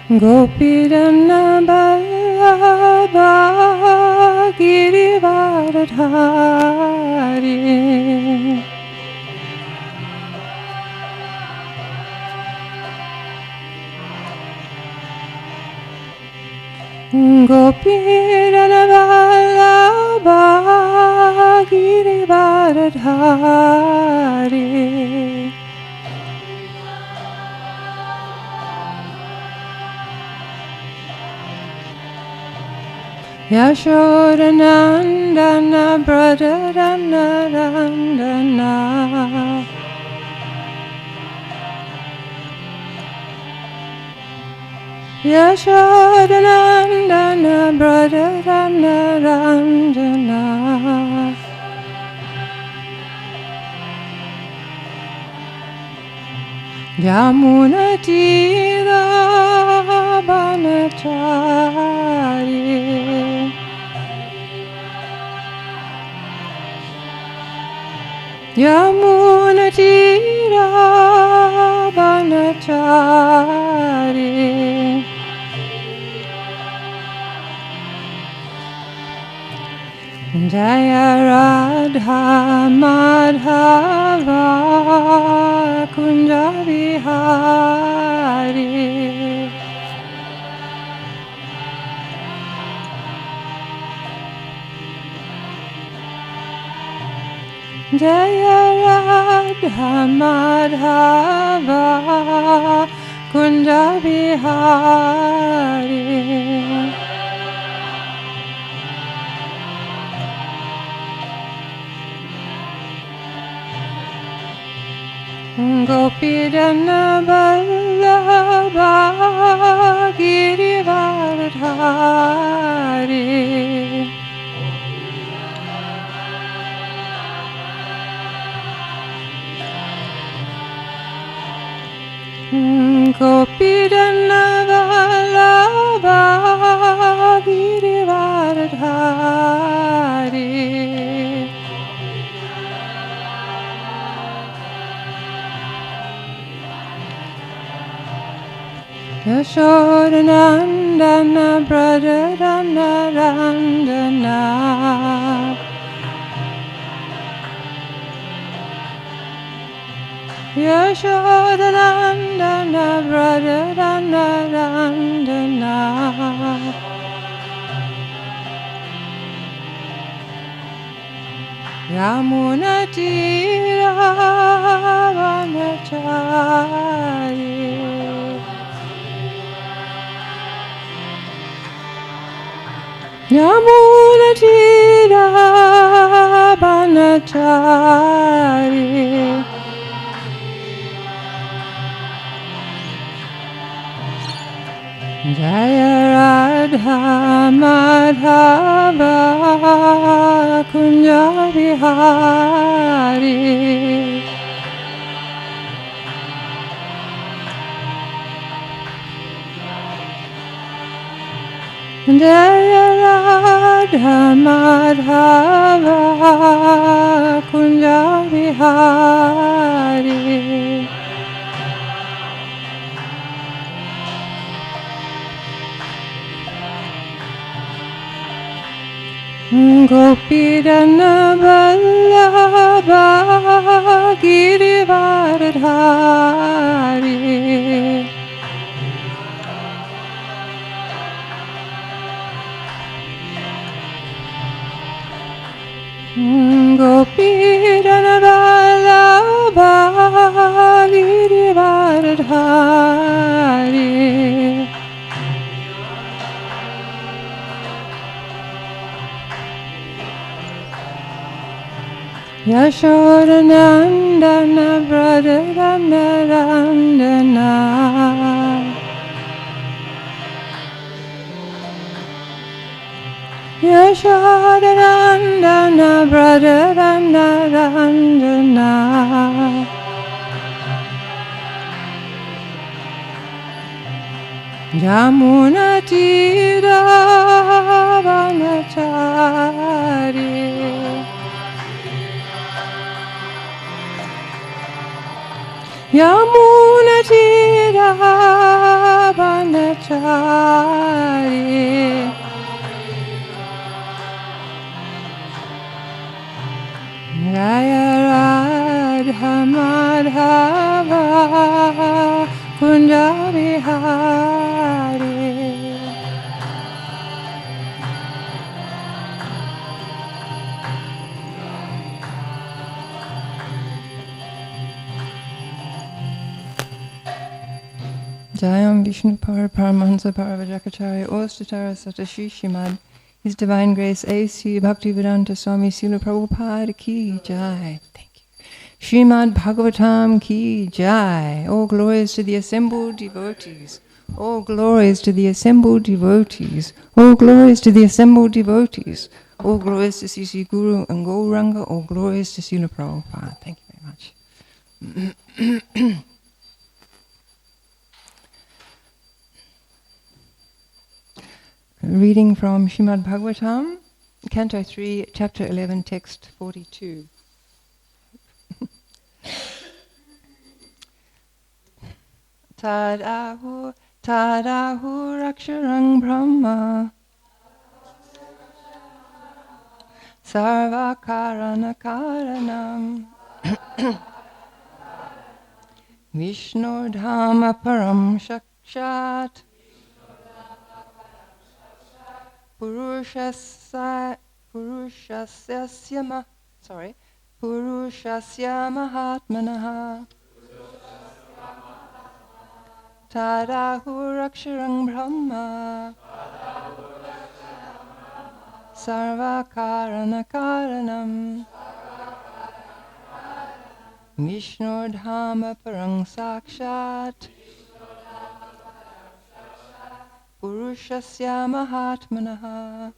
Gopidana Ballabha Girivardhari Gopidana Ballabha Girivardhari Yashodanandana Brotherana Randana Yashodanandana Brotherana Randana Yamuna Tira Banachari Yamuna Tira Banachari Jaya Radha Madhava Kunja Vihari Jaya Radha Madhava Kunja Vihari Gopidana Ballabha Girivardhari Gopidana Ballabha Girivardhari Yashodanandana Brotherana Randana Yashodanandana Brotherana Randana Yamuna Tira Banachari Yamuna Tira Banachari Jaya Radha Madhava Kunja Vihari Jaya Radha Madhava Kunja Vihari Gopidana Ballabha Girivardhari Gopidana Ballabha Girivardhari Yashodanandana Brotherana Randana Yashodanandana Brotherana Randana Yamuna Tira Banachari Yamuna Tira Pranachari Jaya Radha Madhava Kunja Vihari Jayam Vishnu Paramahansa Paravajakacharya Ostatara Satashi Srimad His Divine Grace A.C. Bhaktivedanta Swami Srila Prabhupada Ki Jai. Thank you. Srimad Bhagavatam Ki Jai. All glories to the assembled devotees. All glories to the assembled devotees. All glories to the assembled devotees. All glories to Sri Guru and Gauranga. All glories to Srila Prabhupada. Thank you very much. Reading from Srimad Bhagavatam, Canto 3, Chapter 11, Text 42. Tadahu raksharang brahma sarva karana karanam Vishnu dhamma param shakshat Purushasya Mahatmanaha Tadahu raksharang brahma Sarva karana karanam Vishnu dhamma parang sakshat Purushasya Mahatmanaha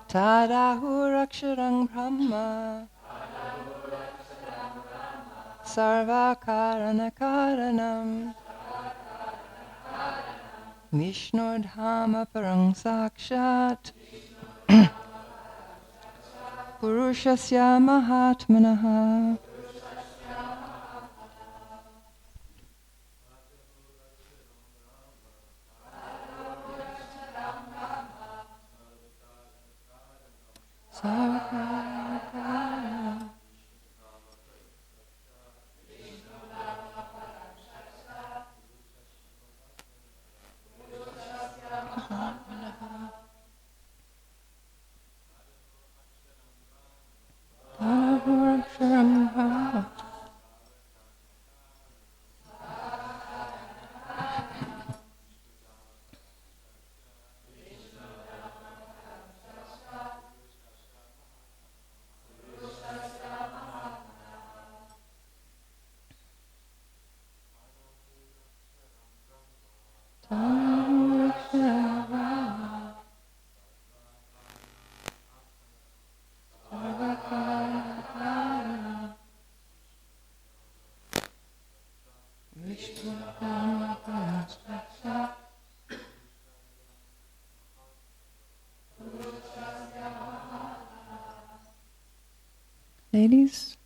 Tadahu raksharang brahma Sarva karana karanam Vishnu dhamma parang sakshat Purushasya Mahatmanaha. Ladies?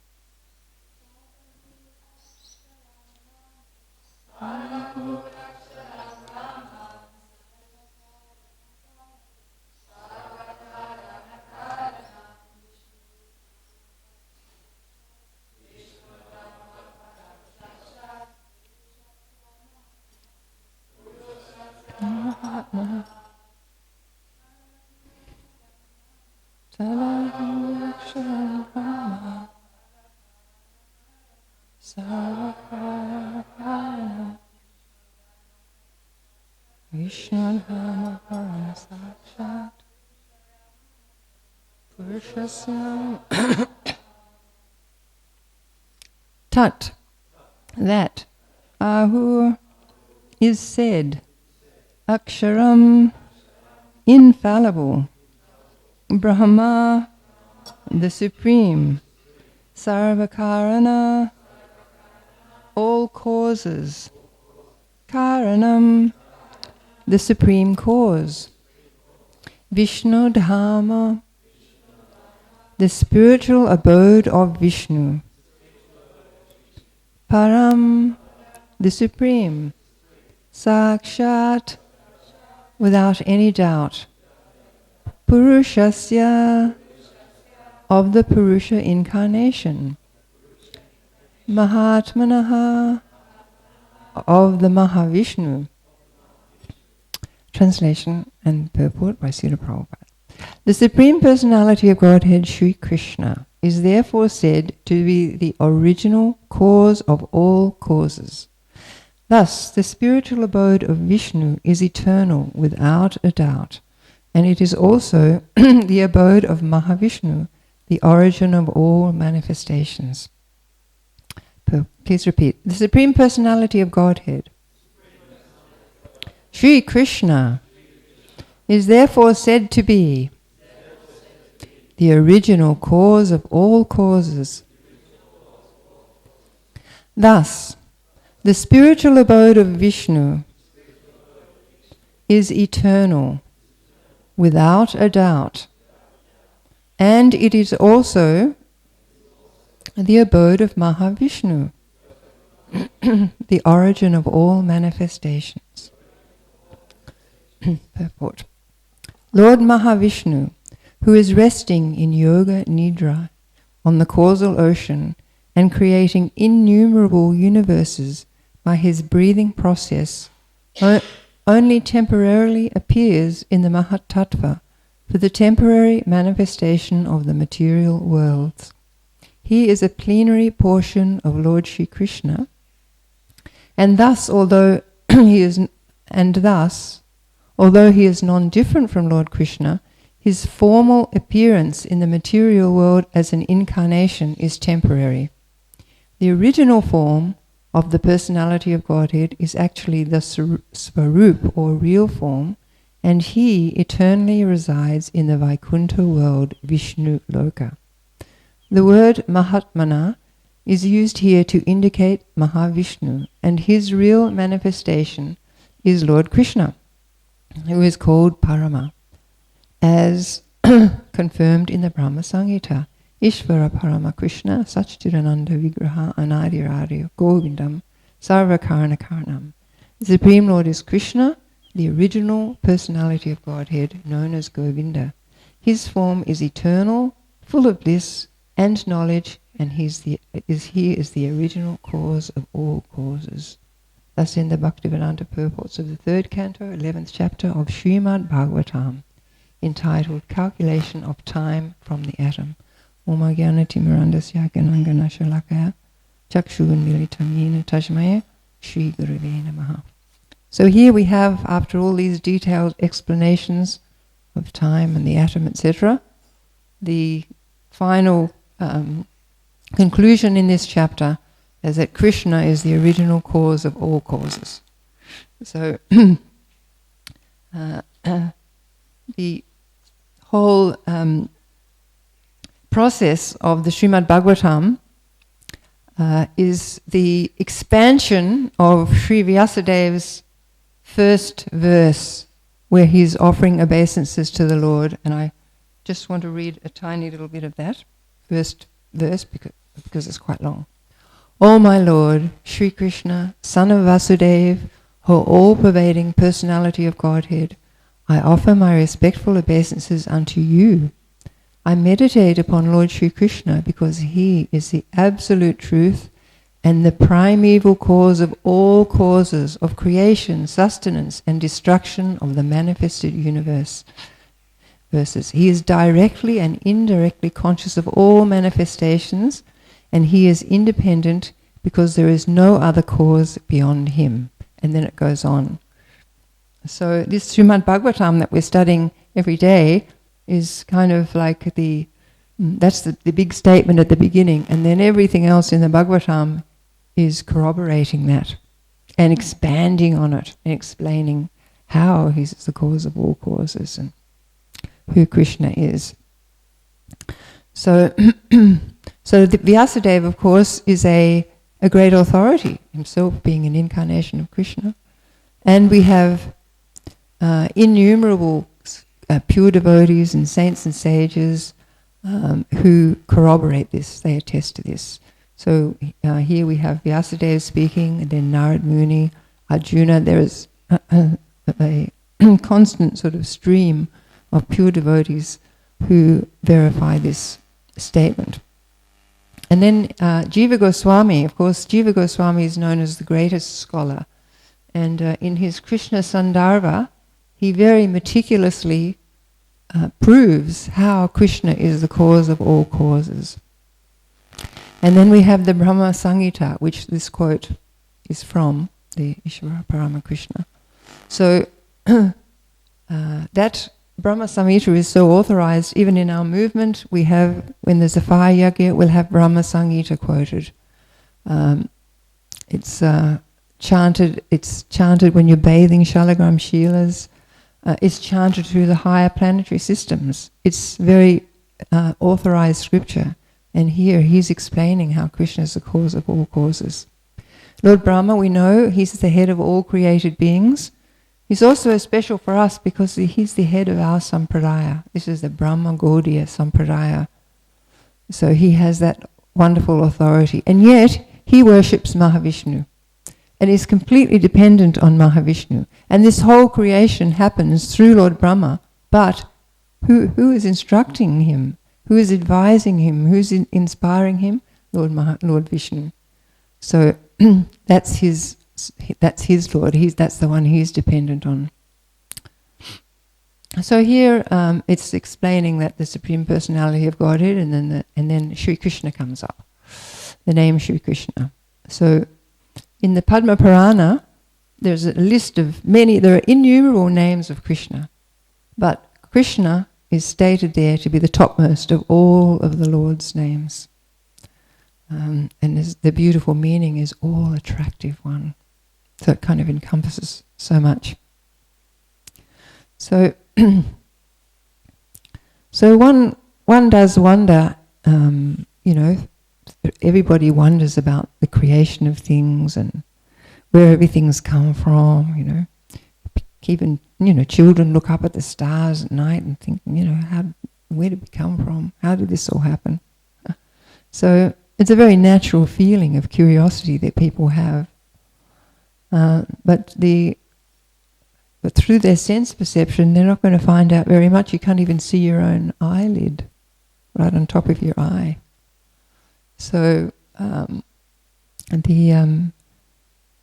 Tat, that, ahu, is said, aksharam, infallible, Brahma, the Supreme, Sarvakarana, all causes, Karanam, the Supreme Cause, Vishnu Dhamma, the spiritual abode of Vishnu, Param, the Supreme, Sakshat, without any doubt, Purushasya, of the Purusha incarnation, Mahatmanaha, of the Mahavishnu. Translation and purport by Srila Prabhupada. The Supreme Personality of Godhead, Sri Krishna, is therefore said to be the original cause of all causes. Thus, the spiritual abode of Vishnu is eternal without a doubt, and it is also the abode of Mahavishnu, the origin of all manifestations. Please repeat. The Supreme Personality of Godhead, Sri Krishna, is therefore said to be the original cause of all causes. Thus, the spiritual abode of Vishnu is eternal, without a doubt, and it is also the abode of Mahavishnu, the origin of all manifestations. Purport. Lord Mahavishnu, who is resting in Yoga Nidra on the causal ocean and creating innumerable universes by his breathing process, only temporarily appears in the Mahatattva for the temporary manifestation of the material worlds. He is a plenary portion of Lord Shri Krishna, and thus, although he is non-different from Lord Krishna, his formal appearance in the material world as an incarnation is temporary. The original form of the personality of Godhead is actually the Svarup, or real form, and he eternally resides in the Vaikuntha world, Vishnu Loka. The word Mahatmana is used here to indicate Mahavishnu, and his real manifestation is Lord Krishna, who is called Parama, as confirmed in the Brahma Samhita. Ishvara Parama Krishna Satchidananda Vigraha Anadirarya Govindam Sarva Karana Karanam. The Supreme Lord is Krishna, the original personality of Godhead, known as Govinda. His form is eternal, full of bliss and knowledge, and he is the original cause of all causes. Thus in the Bhaktivedanta purports of the 3rd canto, 11th chapter of Srimad Bhagavatam, entitled Calculation of Time from the Atom. Oma Gyanati Mirandasya Ganangana Shalakaya Chakshuvan Militam Yena Tajmaya Shri Gurave Namaha. So here we have, after all these detailed explanations of time and the atom, etc., the final conclusion in this chapter is that Krishna is the original cause of all causes. So the whole process of the Srimad Bhagavatam is the expansion of Sri Vyasadev's first verse, where he's offering obeisances to the Lord. And I just want to read a tiny little bit of that first verse because it's quite long. O my Lord, Sri Krishna, son of Vasudeva, O all-pervading personality of Godhead, I offer my respectful obeisances unto you. I meditate upon Lord Sri Krishna because he is the absolute truth and the primeval cause of all causes of creation, sustenance, and destruction of the manifested universe. Verses. He is directly and indirectly conscious of all manifestations, and he is independent because there is no other cause beyond him. And then it goes on. So this Srimad Bhagavatam that we're studying every day is kind of like that's the big statement at the beginning, and then everything else in the Bhagavatam is corroborating that and expanding on it and explaining how he's the cause of all causes and who Krishna is. So the Vyasadeva, of course, is a great authority, himself being an incarnation of Krishna. And we have innumerable pure devotees and saints and sages who corroborate this, they attest to this. So here we have Vyasadeva speaking, and then Narad Muni, Arjuna, there is a constant sort of stream of pure devotees who verify this statement. And then Jiva Goswami, of course, Jiva Goswami is known as the greatest scholar. And in his Krishna Sandarbha, he very meticulously proves how Krishna is the cause of all causes. And then we have the Brahma Samhita, which this quote is from, the Ishvara Parama Krishna. So that Brahma Samhita is so authorized, even in our movement, we have, when there's a fire yagya, we'll have Brahma Samhita quoted. It's chanted when you're bathing Shalagram Shilas. It's chanted through the higher planetary systems. It's very authorized scripture. And here he's explaining how Krishna is the cause of all causes. Lord Brahma, we know he's the head of all created beings. He's also special for us because he's the head of our sampradaya. This is the Brahma Gaudiya sampradaya. So he has that wonderful authority. And yet he worships Mahavishnu and is completely dependent on Mahavishnu. And this whole creation happens through Lord Brahma. But who is instructing him? Who is advising him? Who's inspiring him? Lord Vishnu. So that's his Lord. That's the one he's dependent on. So here it's explaining that the Supreme Personality of Godhead, and then Sri Krishna comes up, the name Sri Krishna. So in the Padma Purana, there's a list of many. There are innumerable names of Krishna, but Krishna is stated there to be the topmost of all of the Lord's names. And the beautiful meaning is all attractive one. So it kind of encompasses so much. So, so one does wonder, everybody wonders about the creation of things and where everything's come from, Even, children look up at the stars at night and think, where did we come from? How did this all happen? So it's a very natural feeling of curiosity that people have. But through their sense perception, they're not going to find out very much. You can't even see your own eyelid right on top of your eye. So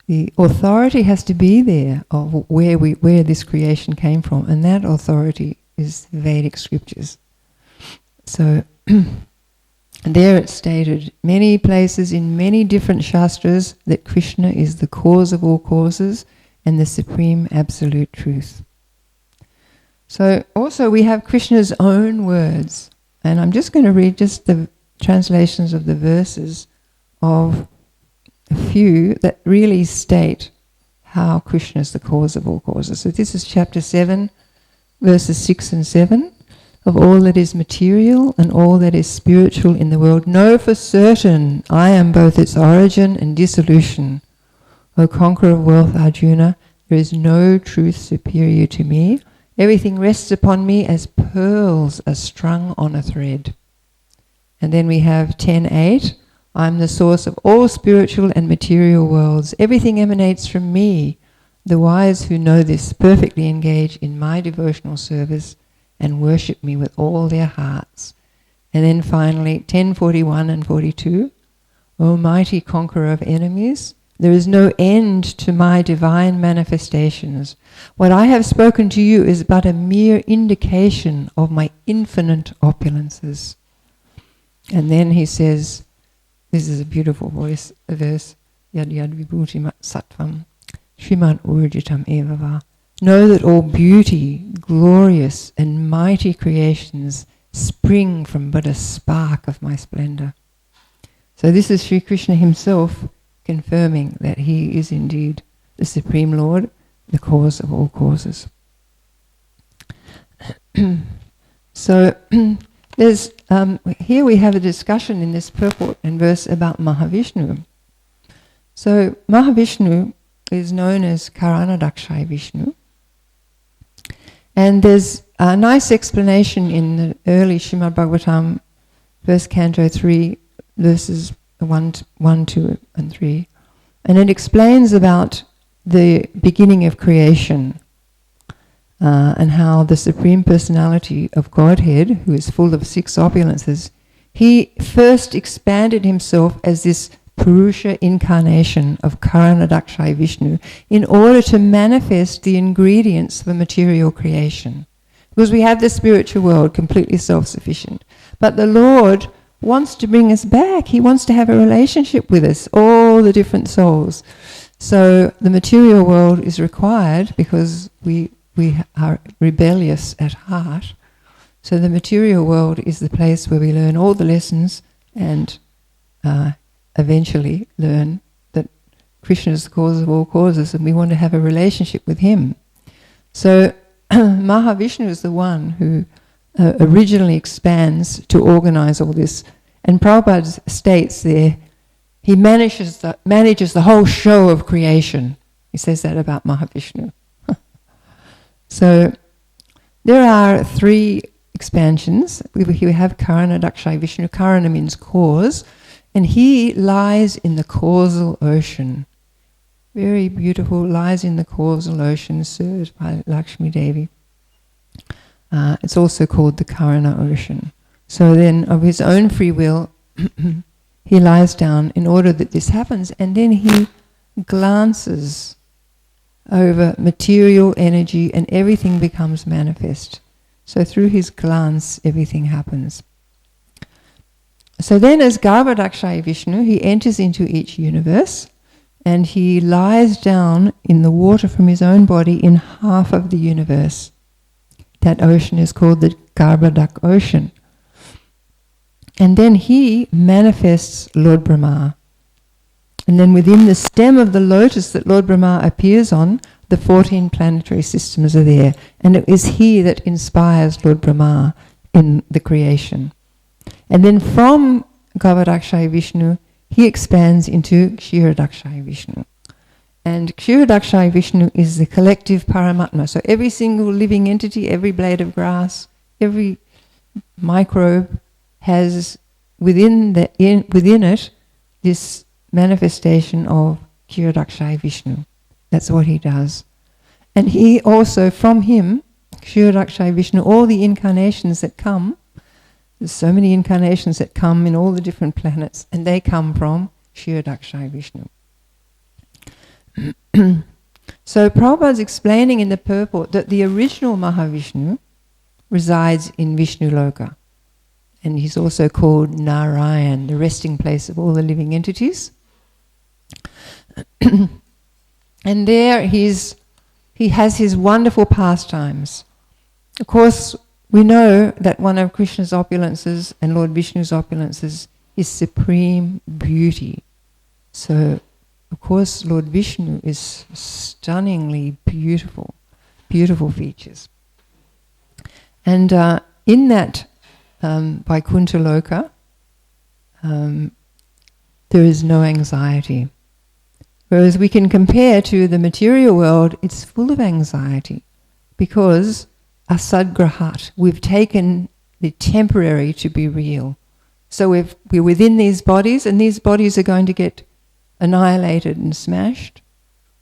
the authority has to be there of where this creation came from, and that authority is the Vedic scriptures. So there it's stated many places in many different shastras that Krishna is the cause of all causes and the supreme absolute truth. So also we have Krishna's own words, and I'm just going to read just the translations of the verses of a few that really state how Krishna is the cause of all causes. So this is chapter 7, verses 6 and 7. Of all that is material and all that is spiritual in the world, know for certain I am both its origin and dissolution. O conqueror of wealth, Arjuna, there is no truth superior to me. Everything rests upon me as pearls are strung on a thread. And then we have 10.8. I am the source of all spiritual and material worlds. Everything emanates from me. The wise who know this perfectly engage in my devotional service and worship me with all their hearts. And then finally, 10.41 and 42. O mighty conqueror of enemies, there is no end to my divine manifestations. What I have spoken to you is but a mere indication of my infinite opulences. And then he says, this is a beautiful verse, Yad Yad Vibhuti Mat Sattvam, Srimad Urjitam Evava. Know that all beauty, glorious and mighty creations spring from but a spark of my splendor. So this is Sri Krishna himself confirming that he is indeed the Supreme Lord, the cause of all causes. So there's here we have a discussion in this purport and verse about Mahavishnu. So Mahavishnu is known as Karanadakshay Vishnu. And there's a nice explanation in the early Srimad Bhagavatam, first canto 3, verses 1, 2 and 3. And it explains about the beginning of creation, and how the Supreme Personality of Godhead, who is full of 6 opulences, he first expanded himself as this Purusha incarnation of Karanadakshayi Vishnu in order to manifest the ingredients for material creation. Because we have the spiritual world completely self-sufficient. But the Lord wants to bring us back. He wants to have a relationship with us, all the different souls. So the material world is required because we are rebellious at heart. So the material world is the place where we learn all the lessons and eventually learn that Krishna is the cause of all causes and we want to have a relationship with him. So Mahavishnu is the one who originally expands to organize all this. And Prabhupada states there, he manages the whole show of creation. He says that about Mahavishnu. So there are 3 expansions. We have Karanadakshayi Vishnu. Karana means cause. And he lies in the causal ocean. Very beautiful, lies in the causal ocean, served by Lakshmi Devi. It's also called the Karana ocean. So then, of his own free will, he lies down in order that this happens, and then he glances over material energy and everything becomes manifest. So through his glance, everything happens. So then as Govardhana Vishnu, he enters into each universe and he lies down in the water from his own body in half of the universe. That ocean is called the Govardhana ocean. And then he manifests Lord Brahma. And then within the stem of the lotus that Lord Brahma appears on, the 14 planetary systems are there. And it is he that inspires Lord Brahma in the creation. And then from Govardhana Vishnu, he expands into Kshirodakshaya Vishnu. And Kshirodakshaya Vishnu is the collective Paramatma. So every single living entity, every blade of grass, every microbe has within it this manifestation of Kshirodakshaya Vishnu. That's what he does. And he also, from him, Kshirodakshaya Vishnu, all the incarnations that come, there's so many incarnations that come in all the different planets, and they come from Kshirodakshaya Vishnu. So Prabhupada's explaining in the purport that the original Mahavishnu resides in Vishnu Loka. And he's also called Narayan, the resting place of all the living entities. And there he has his wonderful pastimes. Of course, we know that one of Krishna's opulences and Lord Vishnu's opulences is supreme beauty. So, of course, Lord Vishnu is stunningly beautiful, beautiful features. And in that Vaikuntha Loka, there is no anxiety. Whereas we can compare to the material world, it's full of anxiety because asadgrahat, we've taken the temporary to be real. So we're within these bodies, and these bodies are going to get annihilated and smashed.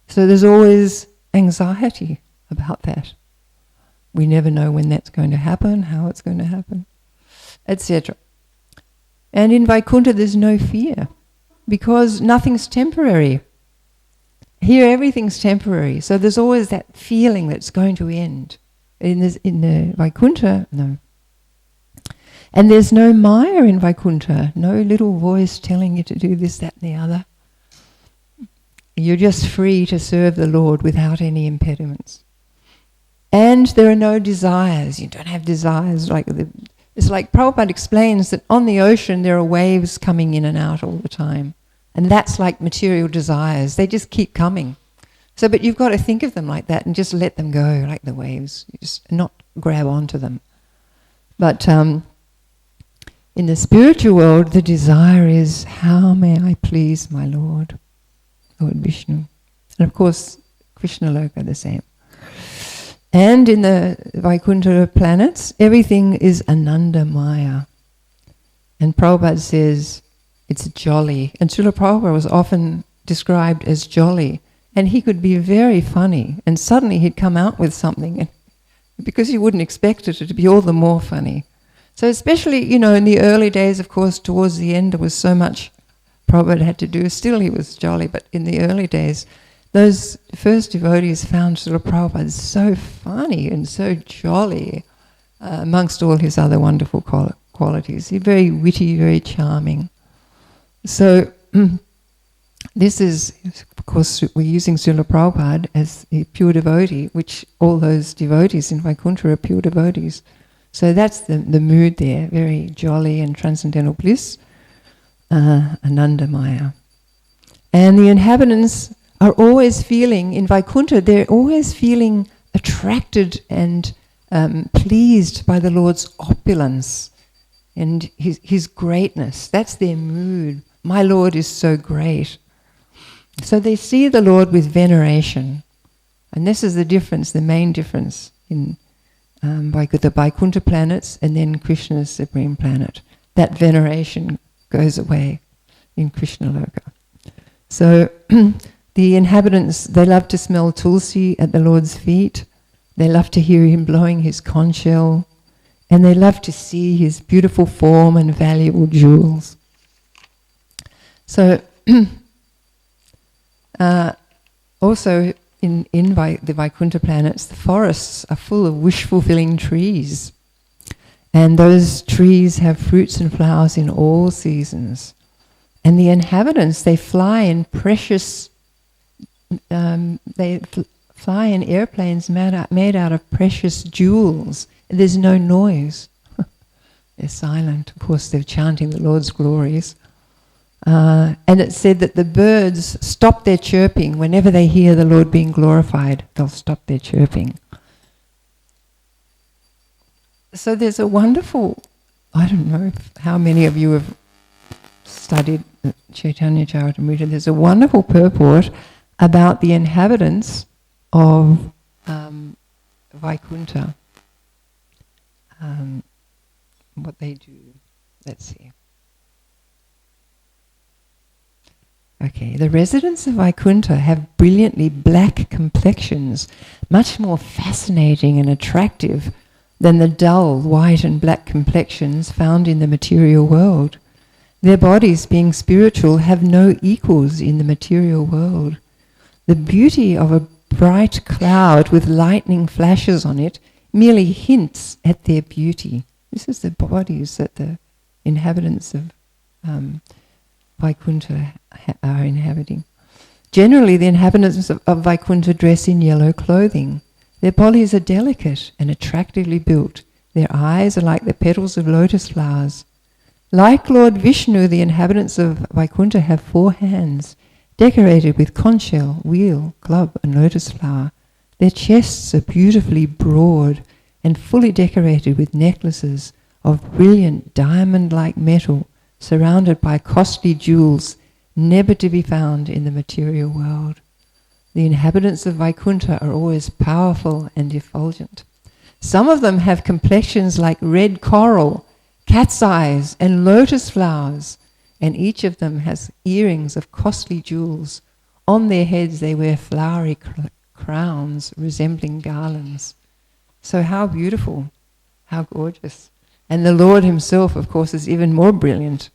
So there's always anxiety about that. We never know when that's going to happen, how it's going to happen, etc. And in Vaikuntha there's no fear because nothing's temporary. Here everything's temporary, so there's always that feeling that it's going to end. In the Vaikuntha, no. And there's no Maya in Vaikuntha, no little voice telling you to do this, that and the other. You're just free to serve the Lord without any impediments. And there are no desires. You don't have desires. It's like Prabhupada explains that on the ocean there are waves coming in and out all the time. And that's like material desires. They just keep coming. So, but you've got to think of them like that and just let them go like the waves. You just not grab onto them. But in the spiritual world, the desire is, how may I please my Lord, Lord Vishnu? And of course, Krishna Loka the same. And in the Vaikuntha planets, everything is Ananda Maya. And Prabhupada says it's jolly. And Srila Prabhupada was often described as jolly. And he could be very funny, and suddenly he'd come out with something, and because you wouldn't expect it, it'd be all the more funny. So especially, in the early days, of course, towards the end, there was so much Prabhupada had to do. Still, he was jolly, but in the early days, those first devotees found Srila Prabhupada so funny and so jolly, amongst all his other wonderful qualities. He's very witty, very charming. So this is, of course, we're using Srila Prabhupada as a pure devotee, which all those devotees in Vaikuntha are pure devotees. So that's the mood there, very jolly and transcendental bliss, Anandamaya. And the inhabitants are always feeling, in Vaikuntha, they're always feeling attracted and pleased by the Lord's opulence and his greatness. That's their mood. My Lord is so great. So they see the Lord with veneration. And this is the difference, the main difference in the Vaikuntha planets and then Krishna's supreme planet. That veneration goes away in Krishna Loka. So the inhabitants, they love to smell tulsi at the Lord's feet. They love to hear him blowing his conch shell. And they love to see his beautiful form and valuable jewels. So also in the Vaikuntha planets, the forests are full of wish-fulfilling trees. And those trees have fruits and flowers in all seasons. And the inhabitants, they fly in precious, fly in airplanes made out of precious jewels. There's no noise. They're silent. Of course, they're chanting the Lord's glories. And it's said that the birds stop their chirping whenever they hear the Lord being glorified. They'll stop their chirping. So there's a wonderful, I don't know how many of you have studied Caitanya Caritamrita. There's a wonderful purport about the inhabitants of Vaikuntha. What they do. Let's see. Okay, the residents of Vaikuntha have brilliantly black complexions, much more fascinating and attractive than the dull white and black complexions found in the material world. Their bodies, being spiritual, have no equals in the material world. The beauty of a bright cloud with lightning flashes on it merely hints at their beauty. This is the bodies that the inhabitants of Vaikuntha are inhabiting. Generally, the inhabitants of Vaikuntha dress in yellow clothing. Their bodies are delicate and attractively built. Their eyes are like the petals of lotus flowers. Like Lord Vishnu, the inhabitants of Vaikuntha have 4 hands, decorated with conch shell, wheel, club, and lotus flower. Their chests are beautifully broad and fully decorated with necklaces of brilliant diamond-like metal, surrounded by costly jewels never to be found in the material world. The inhabitants of Vaikuntha are always powerful and effulgent. Some of them have complexions like red coral, cat's eyes, and lotus flowers, and each of them has earrings of costly jewels. On their heads they wear flowery crowns resembling garlands. So how beautiful, how gorgeous. And the Lord himself, of course, is even more brilliant.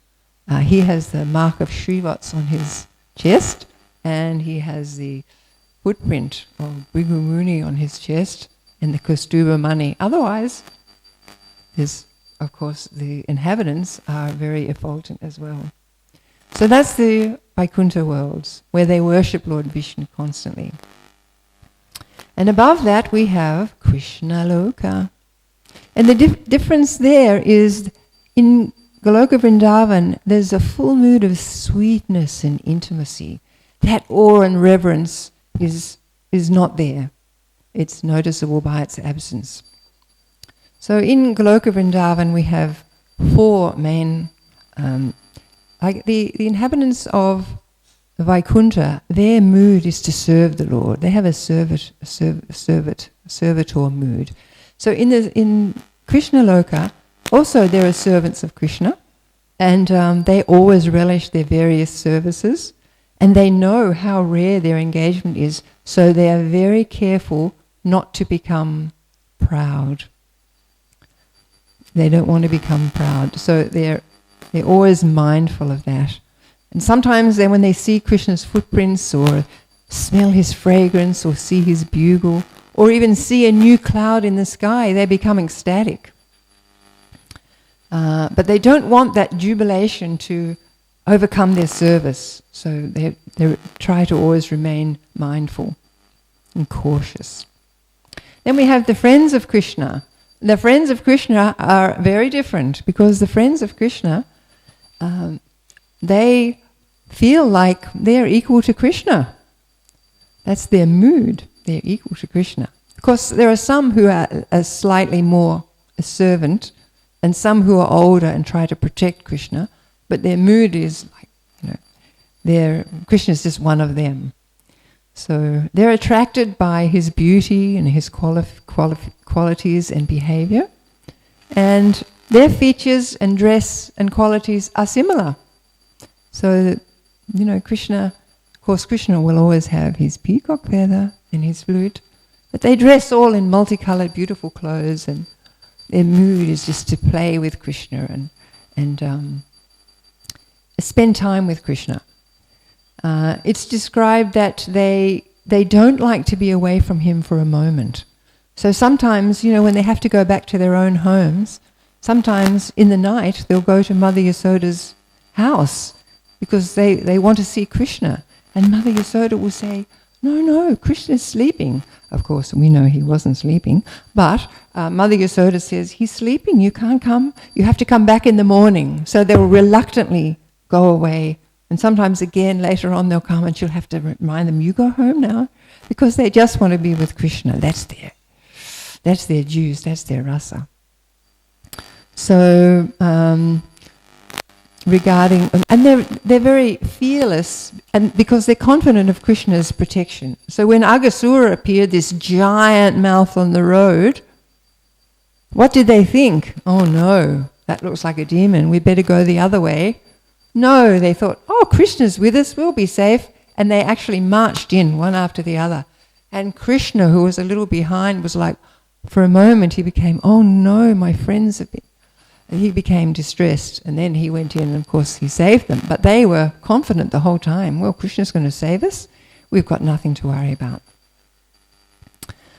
He has the mark of Srivats on his chest, and he has the footprint of Bhrigu Muni on his chest, and the Kaustubha Mani. Otherwise, there's, of course, the inhabitants are very effulgent as well. So that's the Vaikuntha worlds, where they worship Lord Vishnu constantly. And above that we have Krishna Loka. And the difference there is in Goloka Vrindavan, there's a full mood of sweetness and intimacy. That awe and reverence is not there. It's noticeable by its absence. So in Goloka Vrindavan we have 4 main, like the inhabitants of Vaikuntha, their mood is to serve the Lord. They have a servitor mood. So in Krishna Loka, also there are servants of Krishna, and they always relish their various services, And they know how rare their engagement is, so they are very careful not to become proud. They don't want to become proud, so they're always mindful of that. And sometimes when they see Krishna's footprints or smell his fragrance or see his bugle or even see a new cloud in the sky, they become ecstatic. But they don't want that jubilation to overcome their service, so they try to always remain mindful and cautious. Then we have the friends of Krishna. The friends of Krishna are very different, because the friends of Krishna, they feel like they're equal to Krishna. That's their mood. They're equal to Krishna. Of course, there are some who are slightly more a servant, and some who are older and try to protect Krishna, but their mood is like, Krishna is just one of them. So they're attracted by his beauty and his qualities and behavior, and their features and dress and qualities are similar. So, Krishna, of course, Krishna will always have his peacock feather and his flute, but they dress all in multicolored, beautiful clothes, and their mood is just to play with Krishna and spend time with Krishna. It's described that they don't like to be away from him for a moment. So sometimes, when they have to go back to their own homes, sometimes in the night they'll go to Mother Yasoda's house because they want to see Krishna. And Mother Yasoda will say, no, Krishna's sleeping. Of course, we know he wasn't sleeping, but Mother Yasoda says, he's sleeping, you can't come, you have to come back in the morning. So they'll reluctantly go away. And sometimes again, later on, they'll come and she'll have to remind them, you go home now, because they just want to be with Krishna. That's their juice, that's their rasa. So, and they're very fearless, and because they're confident of Krishna's protection. So when Aghasura appeared, this giant mouth on the road, what did they think? Oh no, that looks like a demon, we better go the other way. No, they thought, Krishna's with us, we'll be safe. And they actually marched in one after the other. And Krishna, who was a little behind, was like, for a moment he became, oh no, my friends have been... And he became distressed, and then he went in and of course he saved them. But they were confident the whole time, well, Krishna's going to save us, we've got nothing to worry about.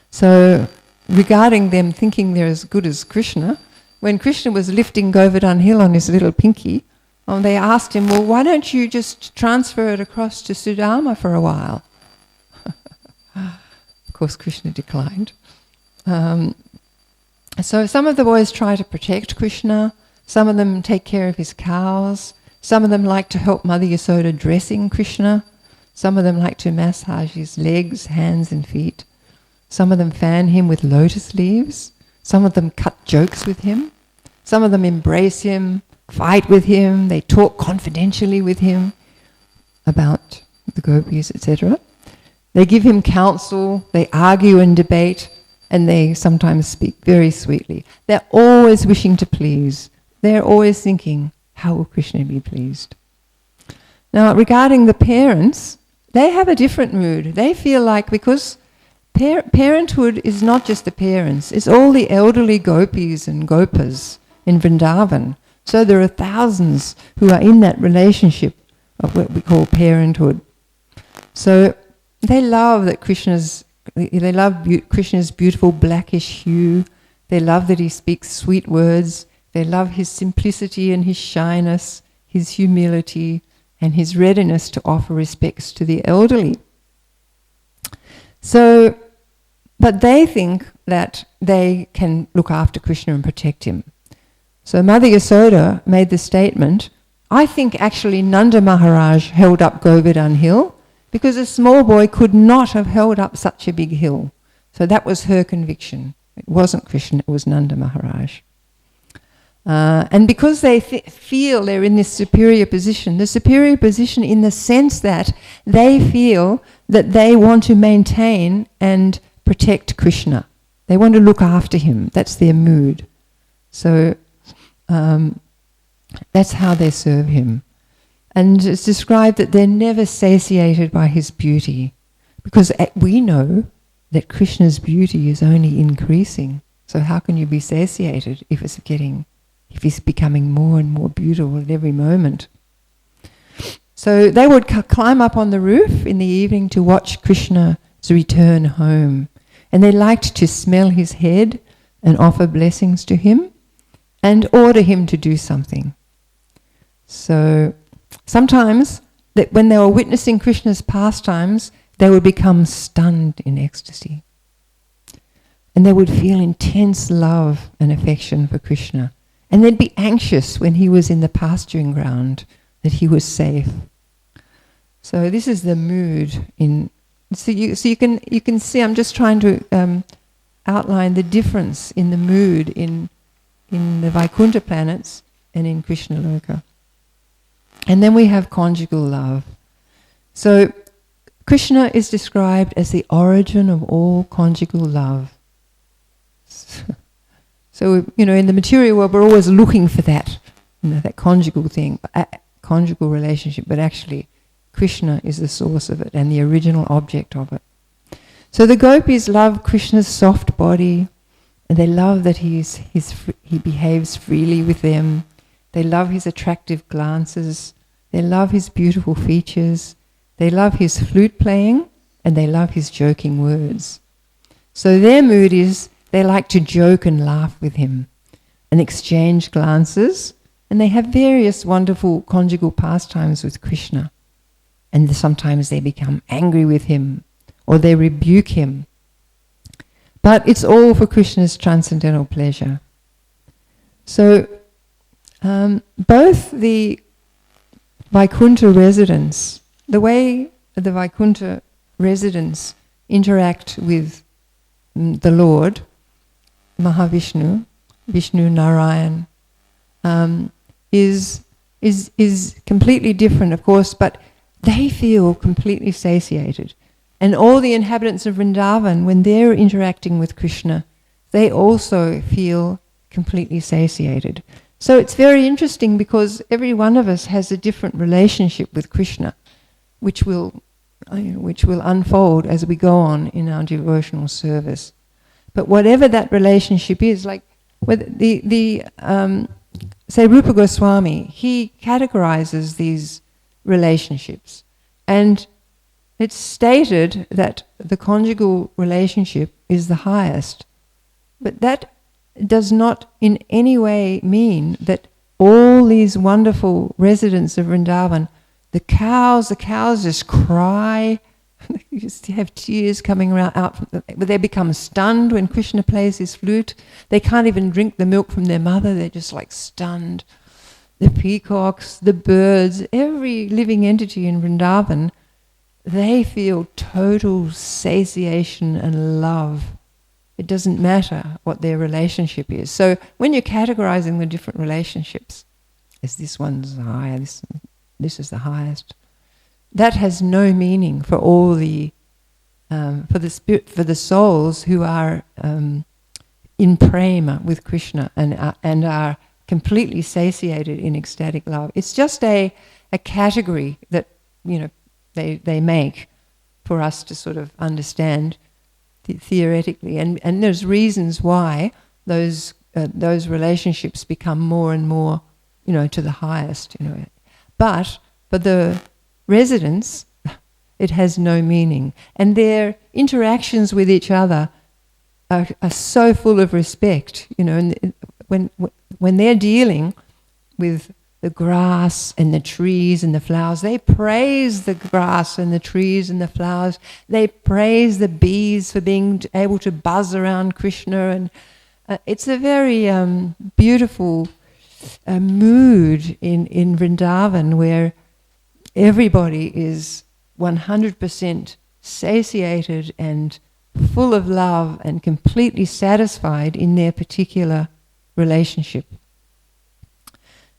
So regarding them thinking they're as good as Krishna, when Krishna was lifting Govardhana hill on his little pinky, they asked him, well, why don't you just transfer it across to Sudama for a while? Of course, Krishna declined. So some of the boys try to protect Krishna, some of them take care of his cows, some of them like to help Mother Yasoda dressing Krishna, some of them like to massage his legs, hands and feet, some of them fan him with lotus leaves, some of them cut jokes with him, some of them embrace him, fight with him, they talk confidentially with him about the gopis, etc. They give him counsel, they argue and debate, and they sometimes speak very sweetly. They're always wishing to please. They're always thinking, how will Krishna be pleased? Now, regarding the parents, they have a different mood. They feel like, because parenthood is not just the parents, it's all the elderly gopis and gopas in Vrindavan. So there are thousands who are in that relationship of what we call parenthood. So they love that Krishna's beautiful blackish hue. They love that he speaks sweet words. They love his simplicity and his shyness, his humility, and his readiness to offer respects to the elderly. So, but they think that they can look after Krishna and protect him. So Mother Yasoda made the statement, I think actually Nanda Maharaj held up Govardhana hill because a small boy could not have held up such a big hill. So that was her conviction. It wasn't Krishna, it was Nanda Maharaj. And because they feel they're in this superior position, the superior position in the sense that they feel that they want to maintain and protect Krishna. They want to look after him. That's their mood. So that's how they serve him. And it's described that they're never satiated by his beauty, because we know that Krishna's beauty is only increasing. So how can you be satiated if he's becoming more and more beautiful at every moment? So they would climb up on the roof in the evening to watch Krishna's return home. And they liked to smell his head and offer blessings to him and order him to do something. So sometimes, when they were witnessing Krishna's pastimes, they would become stunned in ecstasy. And they would feel intense love and affection for Krishna. And they'd be anxious when he was in the pasturing ground, that he was safe. So this is the mood in... So you can see, I'm just trying to outline the difference in the mood in the Vaikuntha planets and in Krishna Loka. And then we have conjugal love. So Krishna is described as the origin of all conjugal love. So, in the material world, we're always looking for that, that conjugal thing, conjugal relationship, but actually Krishna is the source of it and the original object of it. So the gopis love Krishna's soft body, and they love that he behaves freely with them. They love his attractive glances. They love his beautiful features. They love his flute playing, and they love his joking words. So their mood is they like to joke and laugh with him and exchange glances, and they have various wonderful conjugal pastimes with Krishna. And sometimes they become angry with him or they rebuke him. But it's all for Krishna's transcendental pleasure. So both the Vaikuntha residents, the way the Vaikuntha residents interact with the Lord, Mahavishnu, Vishnu Narayan, is completely different, of course, but they feel completely satiated. And all the inhabitants of Vrindavan, when they're interacting with Krishna, they also feel completely satiated. So it's very interesting because every one of us has a different relationship with Krishna, which will unfold as we go on in our devotional service. But whatever that relationship is, like say Rupa Goswami, he categorizes these relationships, and it's stated that the conjugal relationship is the highest, but that does not in any way mean that all these wonderful residents of Vrindavan, the cows just cry, you just have tears coming out, they become stunned when Krishna plays his flute. They can't even drink the milk from their mother, they're just like stunned. The peacocks, the birds, every living entity in Vrindavan, they feel total satiation and love. It doesn't matter what their relationship is. So when you're categorizing the different relationships, is this one's higher, this is the highest, that has no meaning for all the for the souls who are in prema with Krishna and are completely satiated in ecstatic love. It's just a category that they make for us to sort of understand theoretically, and there's reasons why those relationships become more and more to the highest. But for the residents, it has no meaning, and their interactions with each other are so full of respect. And when they're dealing with the grass and the trees and the flowers, they praise the grass and the trees and the flowers. They praise the bees for being able to buzz around Krishna, and it's a very beautiful mood in Vrindavan where everybody is 100% satiated and full of love and completely satisfied in their particular relationship.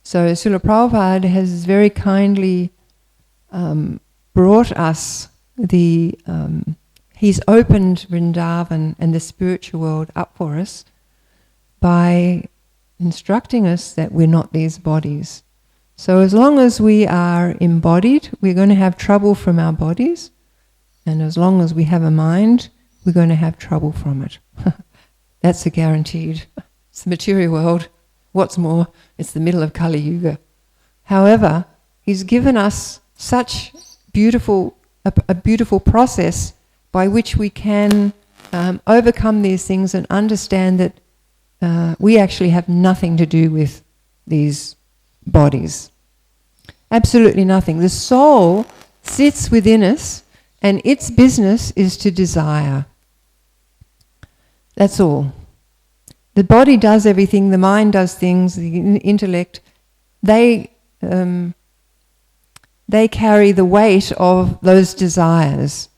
So Srila Prabhupada has very kindly brought us he's opened Vrindavan and the spiritual world up for us by instructing us that we're not these bodies. So as long as we are embodied, we're going to have trouble from our bodies. And as long as we have a mind, we're going to have trouble from it. That's a guaranteed. It's the material world. What's more, it's the middle of Kali Yuga. However, He's given us such a beautiful process by which we can overcome these things and understand that we actually have nothing to do with these bodies. Absolutely nothing. The soul sits within us and its business is to desire. That's all. The body does everything, the mind does things, the intellect, they carry the weight of those desires.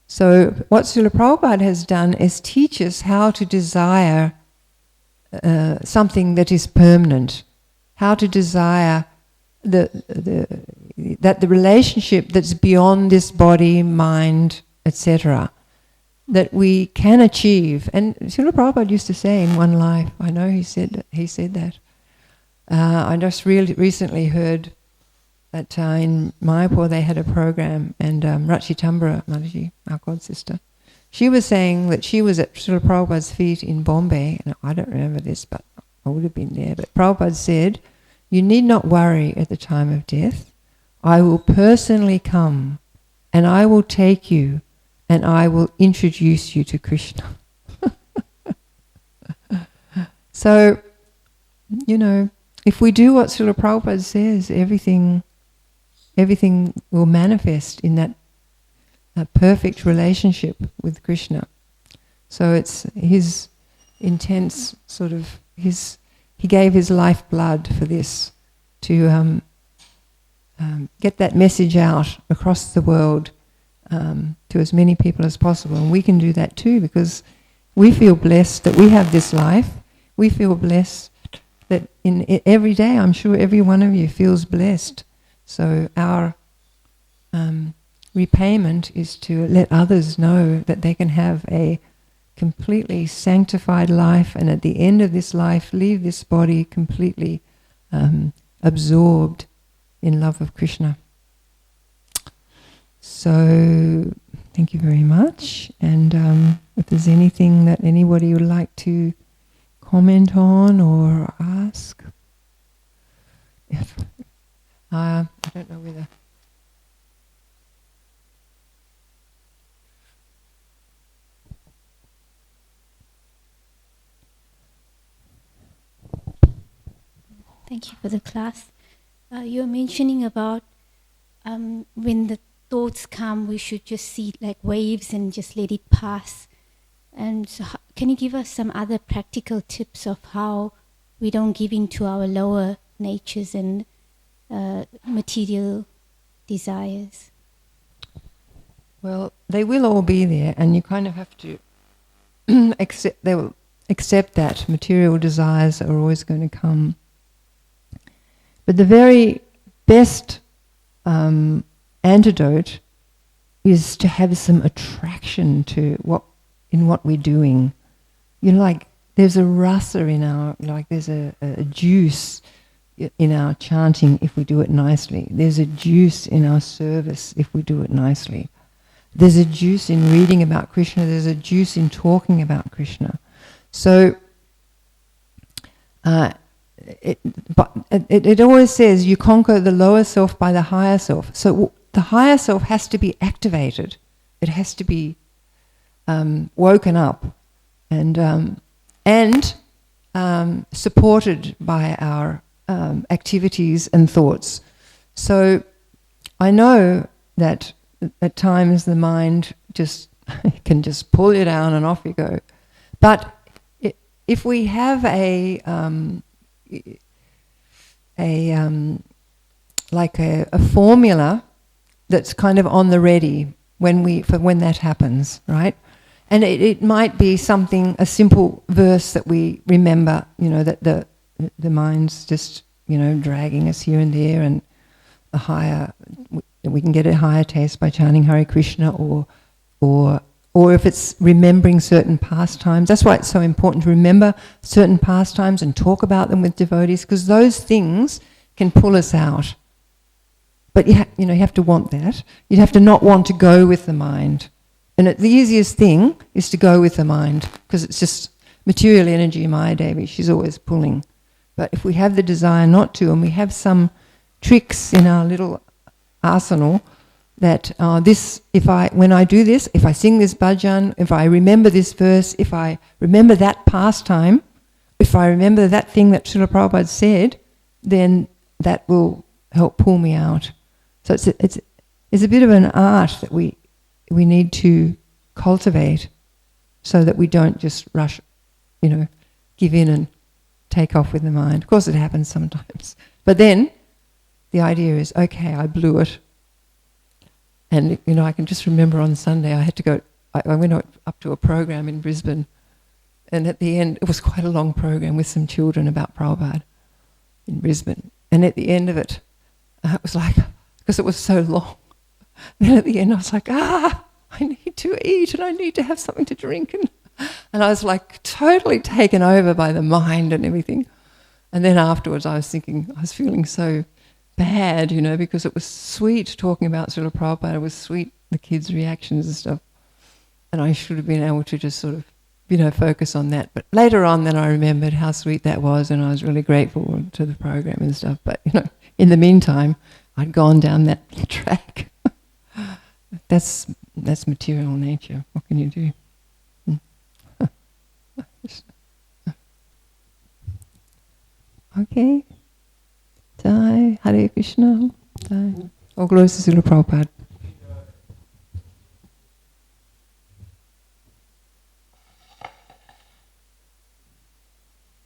So what Srila Prabhupada has done is teach us how to desire something that is permanent, how to desire that the relationship that's beyond this body, mind, etc., that we can achieve. And Srila Prabhupada used to say in one life, I know he said that. I just recently heard that in Mayapur they had a program, and Rachitambara Mataji, our god sister, she was saying that she was at Srila Prabhupada's feet in Bombay, and I don't remember this, but I would have been there, but Prabhupada said, "You need not worry at the time of death. I will personally come and I will take you and I will introduce you to Krishna." So, if we do what Srila Prabhupada says, everything will manifest in that perfect relationship with Krishna. So it's his intense sort of, he gave his lifeblood for this, to get that message out across the world to as many people as possible. And we can do that too, because we feel blessed that we have this life. We feel blessed that in every day, I'm sure every one of you feels blessed. So our repayment is to let others know that they can have a completely sanctified life, and at the end of this life leave this body completely absorbed in love of Krishna. So thank you very much, and if there's anything that anybody would like to comment on or ask. I don't know whether... Thank you for the class. You were mentioning about when the thoughts come, we should just see like waves and just let it pass. And so can you give us some other practical tips of how we don't give in to our lower natures and material desires? Well, they will all be there, and you kind of have to accept that material desires are always going to come. But the very best antidote is to have some attraction to what we're doing. Like there's a rasa in our, like there's a juice in our chanting if we do it nicely. There's a juice in our service if we do it nicely. There's a juice in reading about Krishna. There's a juice in talking about Krishna. So it always says you conquer the lower self by the higher self. So the higher self has to be activated. It has to be woken up and supported by our activities and thoughts. So I know that at times the mind can just pull you down and off you go. But if we have a formula that's kind of on the ready when that happens, right? And it might be a simple verse that we remember, that the mind's just, dragging us here and there, and we can get a higher taste by chanting Hare Krishna, or if it's remembering certain pastimes. That's why it's so important to remember certain pastimes and talk about them with devotees, because those things can pull us out. But you have to want that. You'd have to not want to go with the mind. And the easiest thing is to go with the mind, because it's just material energy, Maya Devi, she's always pulling. But if we have the desire not to, and we have some tricks in our little arsenal, that when I do this, if I sing this bhajan, if I remember this verse, if I remember that pastime, if I remember that thing that Srila Prabhupada said, then that will help pull me out. So it's a bit of an art that we need to cultivate, so that we don't just rush, give in and take off with the mind. Of course it happens sometimes. But then the idea is, okay, I blew it. And, I can just remember on Sunday I had to go, I went up to a program in Brisbane, and at the end, it was quite a long program with some children about Prabhupada in Brisbane. And at the end of it, it was like, because it was so long, then at the end I was like, I need to eat and I need to have something to drink. And I was like totally taken over by the mind and everything. And then afterwards I was feeling so bad, because it was sweet talking about Srila Prabhupada. It was sweet, the kids' reactions and stuff. And I should have been able to just sort of, focus on that. But later on then I remembered how sweet that was, and I was really grateful to the program and stuff. But, in the meantime, I'd gone down that track. That's material nature. What can you do? Okay. Jai, Hare Krishna. Jai. All glories to Srila Prabhupada.